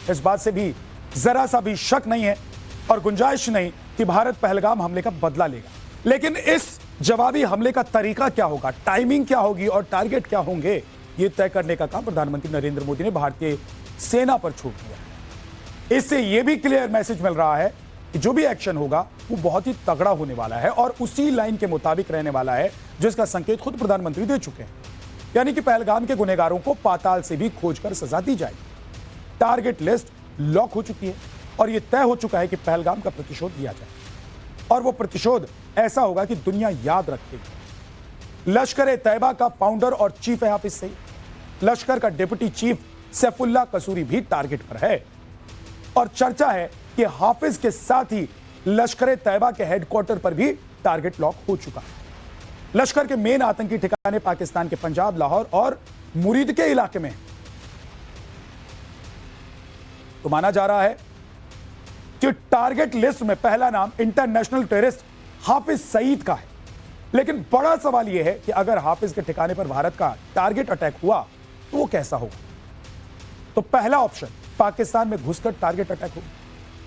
इस बात से भी जरा सा भी शक नहीं है और गुंजाइश नहीं कि भारत पहलगाम हमले का बदला लेगा। लेकिन इस जवाबी हमले का तरीका क्या होगा, टाइमिंग क्या होगी और टारगेट क्या होंगे, यह तय करने का काम प्रधानमंत्री नरेंद्र मोदी ने भारतीय सेना पर छोड़ दिया। इससे यह भी क्लियर मैसेज मिल रहा है कि जो भी एक्शन होगा वो बहुत ही तगड़ा होने वाला है और उसी लाइन के मुताबिक रहने वाला है जिसका संकेत खुद प्रधानमंत्री दे चुके हैं, यानी कि पहलगाम के गुनहगारों को पाताल से भी खोजकर सजा दी जाएगी। टारगेट लिस्ट लॉक हो चुकी है और यह तय हो चुका है कि पहलगाम का प्रतिशोध लिया जाए और वो प्रतिशोध ऐसा होगा कि दुनिया याद रखेगी। लश्कर-ए-तैयबा का फाउंडर और चीफ है हाफिज सईद, लश्कर का डिप्टी चीफ सैफुल्लाह कसूरी भी टारगेट पर है और चर्चा है कि हाफिज के साथ ही लश्कर-ए-तैयबा के हेडक्वार्टर पर भी टारगेट लॉक हो चुका है। लश्कर के मेन आतंकी ठिकाने पाकिस्तान के पंजाब, लाहौर और मुरीद के इलाके में है। तो माना जा रहा है कि टारगेट लिस्ट में पहला नाम इंटरनेशनल टेररिस्ट हाफिज सईद का है। लेकिन बड़ा सवाल यह है कि अगर हाफिज के ठिकाने पर भारत का टारगेट अटैक हुआ तो वो कैसा होगा। तो पहला ऑप्शन पाकिस्तान में घुसकर टारगेट अटैक होगा,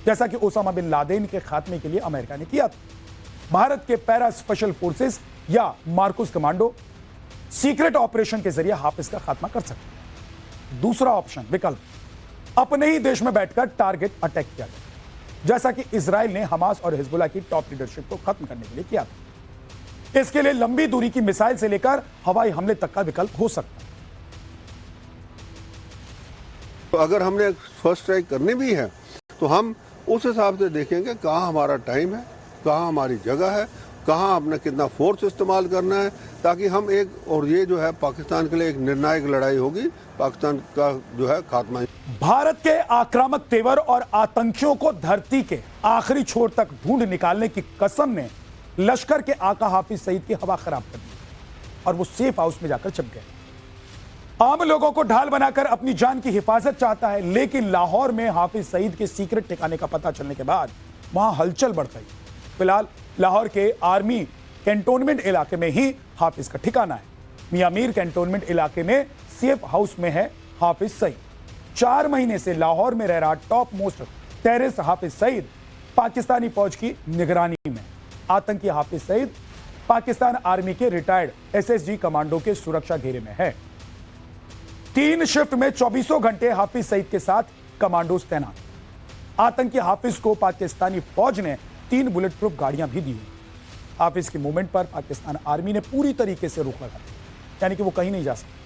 जैसा कि ओसामा बिन लादेन के खात्मे के लिए अमेरिका ने किया था। भारत के पैरा स्पेशल फोर्सेस या मार्कुस कमांडो सीक्रेट ऑपरेशन के जरिए हाफिज का खात्मा कर सकते हैं। दूसरा ऑप्शन विकल्प अपने ही देश में बैठकर टारगेट अटैक किया जाए, जैसा कि इजराइल ने हमास और हिजबुल्लाह की टॉप लीडरशिप को खत्म करने के लिए किया था। इसके लिए लंबी दूरी की मिसाइल से लेकर हवाई हमले तक का विकल्प हो सकता है। तो अगर हमने फर्स्ट स्ट्राइक करनी भी है तो हम उस हिसाब से देखेंगे कहाँ हमारा टाइम है, कहाँ हमारी जगह है, कहाँ हमने कितना फोर्स इस्तेमाल करना है, ताकि हम और ये जो है पाकिस्तान के लिए एक निर्णायक लड़ाई होगी, पाकिस्तान का जो है खात्मा। भारत के आक्रामक तेवर और आतंकियों को धरती के आखिरी छोर तक ढूंढ निकालने की कसम ने लश्कर के आका हाफिज सईद की हवा खराब कर दी और वो सेफ हाउस में जाकर छिप गए। आम लोगों को ढाल बनाकर अपनी जान की हिफाजत चाहता है, लेकिन लाहौर में हाफिज सईद के सीक्रेट ठिकाने का पता चलने के बाद वहां हलचल बढ़ गई। फिलहाल लाहौर के आर्मी कैंटोनमेंट इलाके में ही हाफिज का ठिकाना है। मियां मीर कैंटोनमेंट इलाके में सेफ हाउस में है हाफिज सईद। 4 महीने से लाहौर में रह रहा top most terrorist Hafiz Saeed Pakistani फौज की निगरानी में। आतंकी हाफिज सईद पाकिस्तान आर्मी के रिटायर्ड एसएसजी कमांडो के सुरक्षा घेरे में है। 3 शिफ्ट में 24 घंटे हाफिज सईद के साथ कमांडोज तैनात। आतंकी हाफिज को पाकिस्तानी फौज ने 3 बुलेट प्रूफ गाड़ियां भी दी हुई। हाफिज के मूवमेंट पर पाकिस्तान आर्मी ने पूरी तरीके से रोक लगा दी, यानी कि वो कहीं नहीं जा सकते।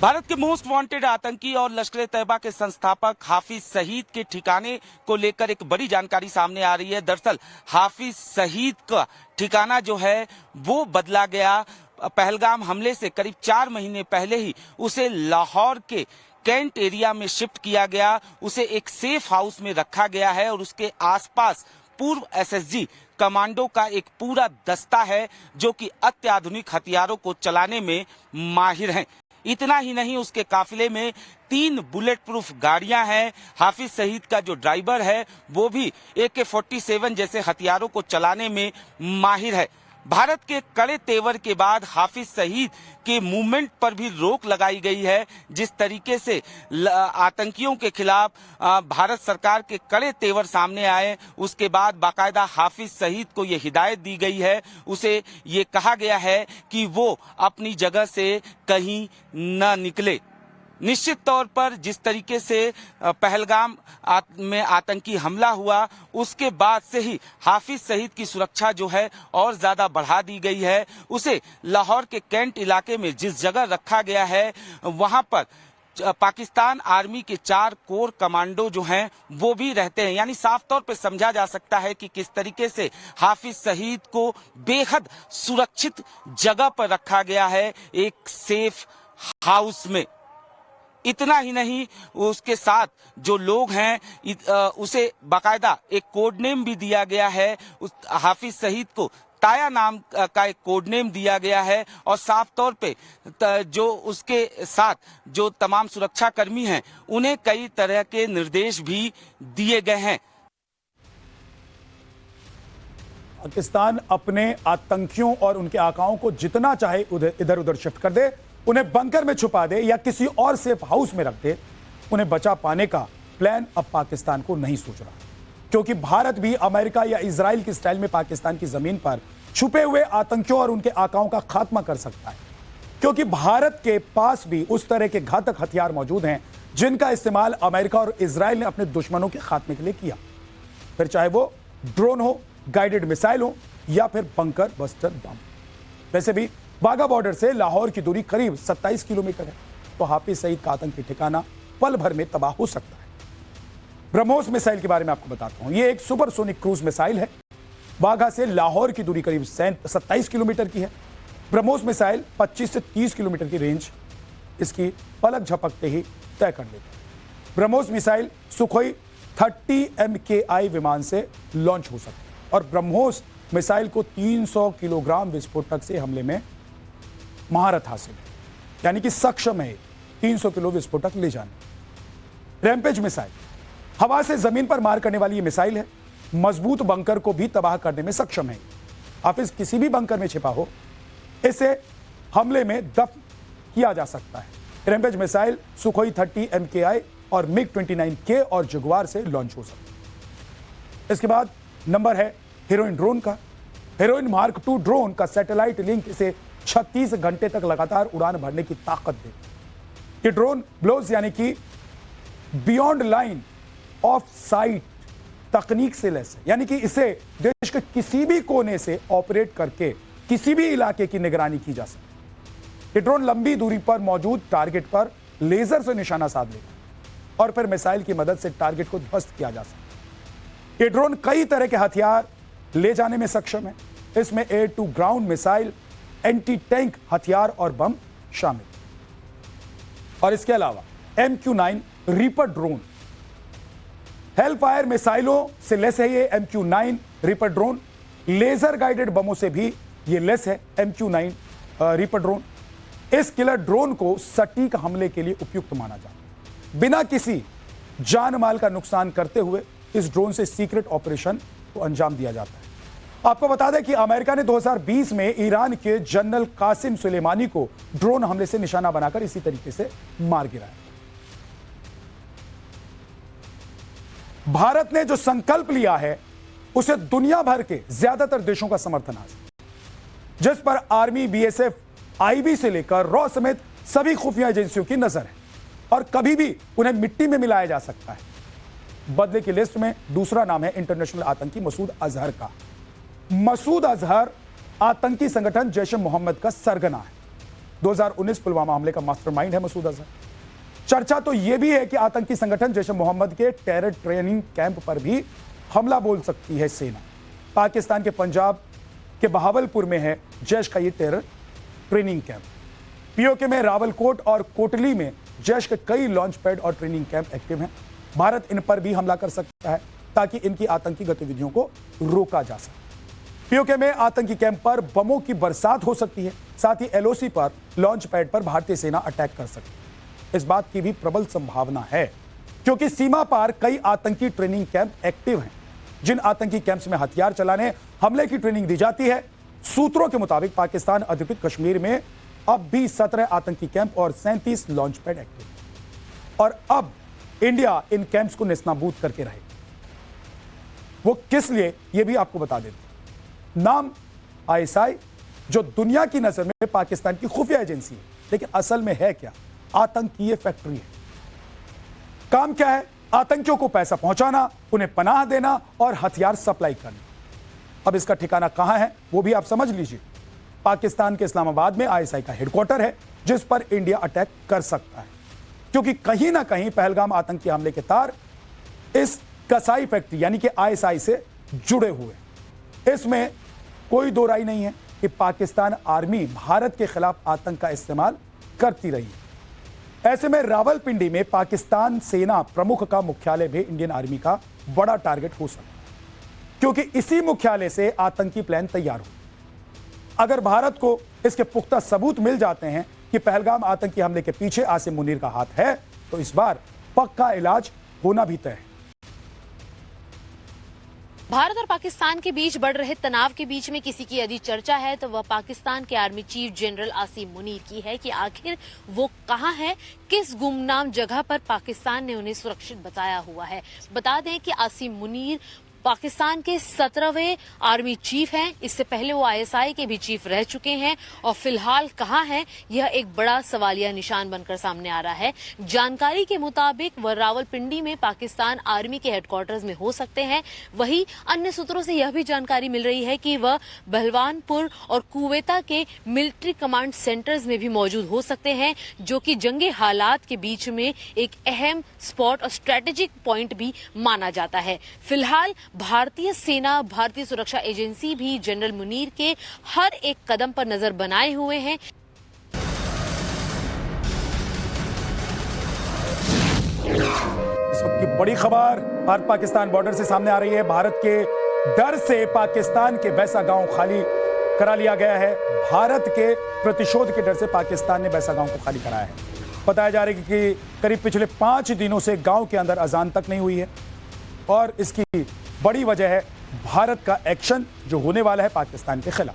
भारत के मोस्ट वांटेड आतंकी और लश्कर-ए-तैयबा के संस्थापक हाफिज सईद के ठिकाने को लेकर एक बड़ी जानकारी सामने आ रही है। दरअसल हाफिज सईद का ठिकाना जो है वो बदला गया। पहलगाम हमले से करीब 4 महीने पहले ही उसे लाहौर के कैंट एरिया में शिफ्ट किया गया। उसे एक सेफ हाउस में रखा गया है और उसके आसपास पूर्व एसएसजी कमांडो का एक पूरा दस्ता है जो कि अत्याधुनिक हथियारों को चलाने में माहिर हैं। इतना ही नहीं, उसके काफिले में 3 बुलेट प्रूफ गाड़ियां हैं। हाफिज सईद का जो ड्राइवर है वो भी AK-47 जैसे हथियारों को चलाने में माहिर है। भारत के कड़े तेवर के बाद हाफिज सईद के मूवमेंट पर भी रोक लगाई गई है। जिस तरीके से आतंकियों के खिलाफ भारत सरकार के कड़े तेवर सामने आए, उसके बाद बाकायदा हाफिज सईद को ये हिदायत दी गई है, उसे ये कहा गया है कि वो अपनी जगह से कहीं न निकले। निश्चित तौर पर जिस तरीके से पहलगाम में आतंकी हमला हुआ, उसके बाद से ही हाफिज सईद की सुरक्षा जो है और ज्यादा बढ़ा दी गई है। उसे लाहौर के कैंट इलाके में जिस जगह रखा गया है वहां पर पाकिस्तान आर्मी के 4 कोर कमांडो जो हैं वो भी रहते हैं। यानी साफ तौर पे समझा जा सकता है कि किस तरीके से हाफिज सईद को बेहद सुरक्षित जगह पर रखा गया है, एक सेफ हाउस में। इतना ही नहीं, उसके साथ जो लोग हैं उसे बाकायदा एक कोड नेम भी दिया गया है। उस हाफिज सईद को ताया नाम का एक कोड नेम दिया गया है और साफ तौर पे जो उसके साथ जो तमाम सुरक्षा कर्मी हैं उन्हें कई तरह के निर्देश भी दिए गए हैं। पाकिस्तान अपने आतंकियों और उनके आकाओं को जितना चाहे इधर उधर शिफ्ट कर दे, उन्हें बंकर में छुपा दे या किसी और सेफ हाउस में रख दे, उन्हें बचा पाने का प्लान अब पाकिस्तान को नहीं सूझ रहा, क्योंकि भारत भी अमेरिका या इजराइल की स्टाइल में पाकिस्तान की जमीन पर छुपे हुए आतंकियों और उनके आकाओं का खात्मा कर सकता है, क्योंकि भारत के पास भी उस तरह के घातक हथियार मौजूद हैं जिनका इस्तेमाल अमेरिका और इजराइल ने अपने दुश्मनों के खात्मे के लिए किया, फिर चाहे वो ड्रोन हो, गाइडेड मिसाइल हो या फिर बंकर बस्टर बम। वैसे भी वाघा बॉर्डर से लाहौर की दूरी करीब 27 किलोमीटर है, तो हाफिज सईद का आतंकी ठिकाना पल भर में तबाह हो सकता है। ब्रह्मोस मिसाइल के बारे में आपको बताता हूं। यह एक सुपरसोनिक क्रूज मिसाइल है। वाघा से लाहौर की दूरी करीब 27 किलोमीटर की है। ब्रह्मोस मिसाइल 25 से 30 किलोमीटर की रेंज इसकी पलक झपकते ही तय कर लेती है। ब्रह्मोस मिसाइल सुखोई 30 MKI विमान से लॉन्च हो सकती है और ब्रह्मोस मिसाइल को 300 किलोग्राम विस्फोटक से हमले में महारत हासिल है, यानी कि सक्षम है 300 किलो विस्फोटक ले जाने। रैम्पेज मिसाइल हवा से जमीन पर मार करने वाली ये मिसाइल है। मजबूत बंकर को भी तबाह करने में सक्षम है। हाफिज किसी भी बंकर में छिपा हो, इसे हमले में दफ्न किया जा सकता है। रैम्पेज मिसाइल सुखोई 30 MKI और MiG-29K और जगुआर से लॉन्च हो सकती है। इसके बाद नंबर है हेरोइन ड्रोन का। हेरोइन मार्क 2 ड्रोन का सैटेलाइट लिंक इसे 36 घंटे तक लगातार उड़ान भरने की ताकत देती है। ये ड्रोन ब्लोज यानी कि बियॉन्ड लाइन ऑफ साइट तकनीक से लैस है, यानी कि इसे देश के किसी भी कोने से ऑपरेट करके किसी भी इलाके की निगरानी की जा सकती है। ये ड्रोन लंबी दूरी पर मौजूद टारगेट पर लेजर से निशाना साध लेता है और फिर मिसाइल की मदद से टारगेट को ध्वस्त किया जा सकता है। ये ड्रोन कई तरह के हथियार ले जाने में सक्षम है। इसमें air to ground missile, anti tank हथियार और बम शामिल। और इसके अलावा MQ-9 रीपर ड्रोन, हेलफायर मिसाइलों से लेस है ये MQ-9 reaper drone. Laser guided बमों से भी ये लेस है MQ-9 रीपर ड्रोन। इस किलर ड्रोन को सटीक हमले के लिए उपयुक्त माना जाता है। बिना किसी जान माल का नुकसान करते हुए इस ड्रोन से सीक्रेट ऑपरेशन को अंजाम दिया जाता है। आपको बता दें कि अमेरिका ने 2020 में ईरान के जनरल कासिम सुलेमानी को ड्रोन हमले से निशाना बनाकर इसी तरीके से मार गिराया। भारत ने जो संकल्प लिया है उसे दुनिया भर के ज्यादातर देशों का समर्थन हासिल, जिस पर आर्मी, BSF, IB से लेकर रॉ समेत सभी खुफिया एजेंसियों की नजर है और कभी भी उन्हें मिट्टी में मिलाया जा सकता है। बदले की लिस्ट में दूसरा नाम है इंटरनेशनल आतंकी मसूद अजहर का। मसूद अजहर आतंकी संगठन जैश ए मोहम्मद का सरगना है। 2019 पुलवामा हमले का मास्टरमाइंड है मसूद अजहर। चर्चा तो यह भी है कि आतंकी संगठन जैश ए मोहम्मद के टेरर ट्रेनिंग कैंप पर भी हमला बोल सकती है सेना। पाकिस्तान के पंजाब के बहावलपुर में है जैश का यह टेरर ट्रेनिंग कैंप। POK में रावलकोट और कोटली में जैश के कई लॉन्च पैड और ट्रेनिंग कैंप एक्टिव हैं। भारत इन पर भी हमला कर सकता है ताकि इनकी आतंकी गतिविधियों को रोका जा सके। POK में आतंकी कैंप पर बमों की बरसात हो सकती है। साथ ही LOC पर लॉन्च पैड पर भारतीय सेना अटैक कर सकती है। इस बात की भी प्रबल संभावना है क्योंकि सीमा पार कई आतंकी ट्रेनिंग कैंप एक्टिव हैं। जिन आतंकी कैंप्स में हथियार चलाने, हमले की ट्रेनिंग दी जाती है, सूत्रों के मुताबिक पाकिस्तान अधिकृत कश्मीर में अब भी 17 आतंकी कैंप और 37 लॉन्च पैड एक्टिव है। और अब इंडिया इन कैंप्स को नेस्तनाबूद करके रहेगा। वो किस लिए, यह भी आपको बता देते हैं। नाम ISI, जो दुनिया की नजर में पाकिस्तान की खुफिया एजेंसी है, लेकिन असल में है क्या? आतंकीय फैक्ट्री है। काम क्या है? आतंकियों को पैसा पहुंचाना, उन्हें पनाह देना और हथियार सप्लाई करना। अब इसका ठिकाना कहां है वो भी आप समझ लीजिए। पाकिस्तान के इस्लामाबाद में ISI का हेडक्वार्टर है जिस पर इंडिया अटैक कर सकता है, क्योंकि कहीं ना कहीं पहलगाम आतंकी हमले के तार इस कसाई फैक्ट्री यानी कि ISI से जुड़े हुए। इसमें कोई दो राय नहीं है कि पाकिस्तान आर्मी भारत के खिलाफ आतंक का इस्तेमाल करती रही है। ऐसे में रावलपिंडी में पाकिस्तान सेना प्रमुख का मुख्यालय भी इंडियन आर्मी का बड़ा टारगेट हो सकता है, क्योंकि इसी मुख्यालय से आतंकी प्लान तैयार हो। अगर भारत को इसके पुख्ता सबूत मिल जाते हैं कि पहलगाम आतंकी हमले के पीछे आसिम मुनीर का हाथ है, तो इस बार पक्का इलाज होना भी तय है। भारत और पाकिस्तान के बीच बढ़ रहे तनाव के बीच में किसी की यदि चर्चा है तो वह पाकिस्तान के army chief general Asim Munir की है कि आखिर वो कहां है, किस गुमनाम जगह पर पाकिस्तान ने उन्हें सुरक्षित बताया हुआ है। बता दें कि आसिम मुनीर पाकिस्तान के 17वें आर्मी चीफ हैं। इससे पहले वो आईएसआई के भी चीफ रह चुके हैं और फिलहाल कहां हैं, यह एक बड़ा सवालिया निशान बनकर सामने आ रहा है। जानकारी के मुताबिक वह रावलपिंडी में पाकिस्तान आर्मी के हेडक्वार्टर्स में हो सकते हैं। वहीं अन्य सूत्रों से यह भी जानकारी मिल रही है कि वह बहलवानपुर और कुवेता के मिलिट्री कमांड सेंटर्स में भी मौजूद हो सकते हैं, जो कि जंगी हालात के बीच में एक अहम स्पॉट और स्ट्रेटेजिक पॉइंट भी माना जाता है। फिलहाल भारतीय सेना, भारतीय सुरक्षा एजेंसी भी जनरल मुनीर के हर एक कदम पर नजर बनाए हुए हैं। इस वक्त की बड़ी खबर भारत पाकिस्तान बॉर्डर से सामने आ रही है। भारत के डर से पाकिस्तान के बैसा गांव खाली करा लिया गया है। भारत के प्रतिशोध के डर से पाकिस्तान ने बैसा गांव को खाली कराया है। बताया जा रहा है कि करीब पिछले 5 दिनों से गांव के अंदर अजान तक नहीं हुई है और इसकी बड़ी वजह है भारत का एक्शन जो होने वाला है पाकिस्तान के खिलाफ।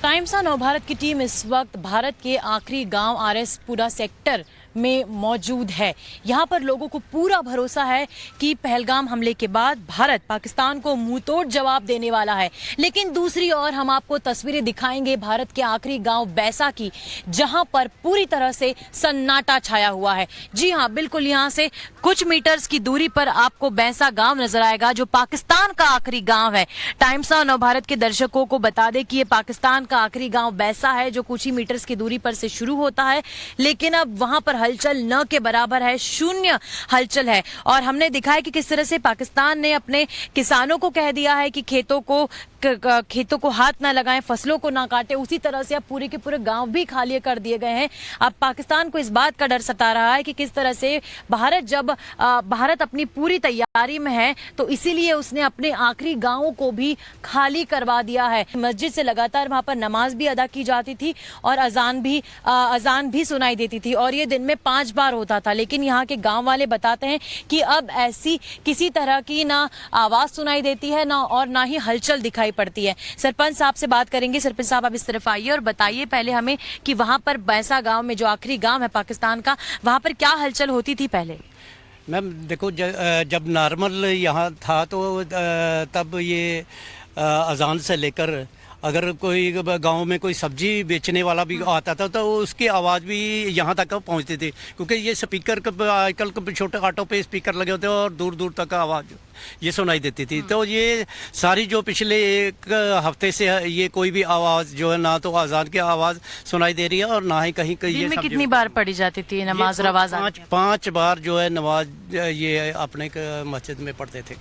टाइम्स ऑफ नव भारत की टीम इस वक्त भारत के आखिरी गांव आरएस पूरा सेक्टर में मौजूद है। यहाँ पर लोगों को पूरा भरोसा है कि पहलगाम हमले के बाद भारत पाकिस्तान को मुंहतोड़ जवाब देने वाला है। लेकिन दूसरी ओर हम आपको तस्वीरें दिखाएंगे भारत के आखिरी गांव बैसा की, जहां पर पूरी तरह से सन्नाटा छाया हुआ है। जी हाँ, बिल्कुल यहाँ से कुछ मीटर्स की दूरी पर आपको बैसा गांव नजर आएगा, जो पाकिस्तान का आखिरी गांव है। टाइम्स ऑफ नव भारत के दर्शकों को बता दें कि ये पाकिस्तान का आखिरी गांव बैसा है, जो कुछ ही मीटर्स की दूरी पर से शुरू होता है। लेकिन अब वहां पर हलचल न के बराबर है, शून्य हलचल है। और हमने दिखाया कि किस तरह से पाकिस्तान ने अपने किसानों को कह दिया है कि खेतों को हाथ ना लगाएं, फसलों को ना काटें। उसी तरह से अब पूरे के पूरे गांव भी खाली कर दिए गए हैं। अब पाकिस्तान को इस बात का डर सता रहा है कि किस तरह से भारत अपनी पूरी तैयारी में है, तो इसीलिए उसने अपने आखिरी गांवों को भी खाली करवा दिया है। मस्जिद से लगातार वहां पर नमाज भी अदा की जाती थी और अजान भी सुनाई देती थी, और ये दिन में 5 बार होता था। लेकिन यहाँ के गांव वाले बताते हैं कि अब ऐसी किसी तरह की ना आवाज सुनाई देती है ना ही हलचल दिखाई पड़ती है। सरपंच साहब से बात करेंगे। सरपंच साहब, आप इस तरफ आइए और बताइए पहले हमें कि वहां पर बैसा गांव में, जो आखिरी गांव है पाकिस्तान का, वहां पर क्या हलचल होती थी पहले? मैम देखो, जब नॉर्मल यहाँ था तो तब ये अजान से लेकर अगर कोई गांव में कोई सब्जी बेचने वाला भी आता था तो उसकी आवाज़ भी यहाँ तक पहुँचती थी, क्योंकि ये स्पीकर आजकल छोटे ऑटो पे स्पीकर लगे होते हैं और दूर दूर तक आवाज़ ये सुनाई देती थी। तो ये सारी जो पिछले 1 हफ्ते से ये कोई भी आवाज़ जो है, ना तो अजान की आवाज़ सुनाई दे रही है और ना ही कहीं दिन में कितनी बार पढ़ी जाती थी नमाज? 5 बार जो है नमाज ये अपने मस्जिद में पढ़ते थे।